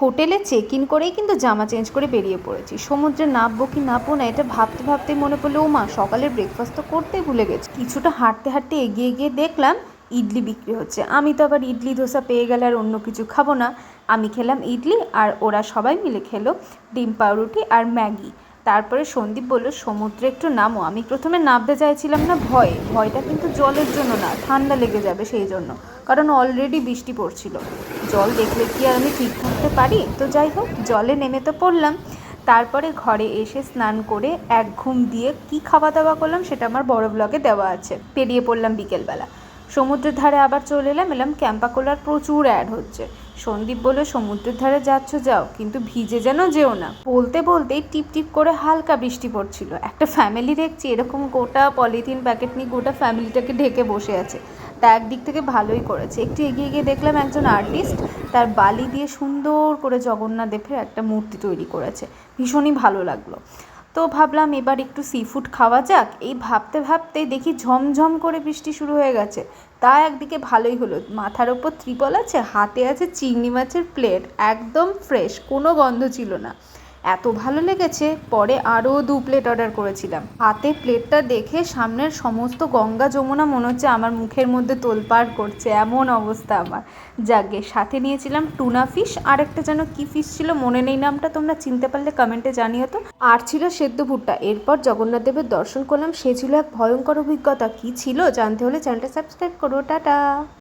হোটেলে check in করেই কিন্তু জামা চেঞ্জ করে বেরিয়ে পড়েছি। সমুদ্রে নামবো কি নামবো না এটা ভাবতে ভাবতেই মনে পড়লো, ও মা সকালের ব্রেকফাস্ট তো করতেই ভুলে গেছি। কিছুটা হাঁটতে হাঁটতে এগিয়ে গিয়ে দেখলাম ইডলি বিক্রি হচ্ছে। আমি তো আবার ইডলি ধোসা পেয়ে গেলে আর অন্য কিছু খাবো না। আমি খেলাম ইডলি আর ওরা সবাই মিলে খেলো ডিম পাউরুটি আর ম্যাগি। তারপরে সন্দীপ বলল সমুদ্রে একটু নামো। আমি প্রথমে নামতে চাইছিলাম না, ভয়টা কিন্তু জলের জন্য না, ঠান্ডা লেগে যাবে সেই জন্য, কারণ অলরেডি বৃষ্টি পড়ছিল। জল দেখলে কি আর আমি ঠিক থাকতে পারি? তো যাই হোক, জলে নেমে তো পড়লাম। তারপরে ঘরে এসে স্নান করে এক ঘুম দিয়ে কি খাওয়া দাওয়া করলাম সেটা আমার বড় ব্লগে দেওয়া আছে। বেরিয়ে পড়লাম বিকেলবেলা, সমুদ্রের ধারে আবার চলে এলাম ক্যাম্পাকোলার প্রচুর অ্যাড হচ্ছে। সন্দীপ বলল সমুদ্রের ধারে যাচ্ছ যাও, কিন্তু ভিজে যেন যেও না। বলতে বলতেই টিপ টিপ করে হালকা বৃষ্টি পড়ছিল। একটা ফ্যামিলি দেখছি এরকম গোটা পলিথিন প্যাকেট নিয়ে গোটা ফ্যামিলিটাকে ঢেকে বসে আছে। তা একদিক থেকে ভালোই করেছে। একটু এগিয়ে গিয়ে দেখলাম একজন আর্টিস্ট তার বালি দিয়ে সুন্দর করে জগন্নাথ দেবের একটা মূর্তি তৈরি করেছে। ভীষণই ভালো লাগলো। তো ভাবলাম এবার একটু সি ফুড খাওয়া যাক। এই ভাবতে ভাবতে দেখি ঝমঝম করে বৃষ্টি শুরু হয়ে গেছে। তা একদিকে ভালোই হলো, মাথার ওপর ত্রিপল আছে, হাতে আছে চিংড়ি মাছের প্লেট, একদম ফ্রেশ, কোনো গন্ধ ছিল না। এত ভালো লেগেছে, পরে আরও 2 প্লেট অর্ডার করেছিলাম। হাতে প্লেটটা দেখে সামনের সমস্ত গঙ্গা যমুনা মনে হচ্ছে আমার মুখের মধ্যে তোলপাড় করছে, এমন অবস্থা আমার। যাকে সাথে নিয়েছিলাম টুনা ফিশ, আর একটা যেন কি ফিশ ছিল মনে নেই নামটা, তোমরা চিনতে পারলে কমেন্টে জানিও তো। আর ছিল সেদ্ধ ভুট্টা। এরপর জগন্নাথ দেবের দর্শন করলাম, সে ছিল এক ভয়ঙ্কর অভিজ্ঞতা। কি ছিল জানতে হলে চ্যানেলটা সাবস্ক্রাইব করো। টাটা।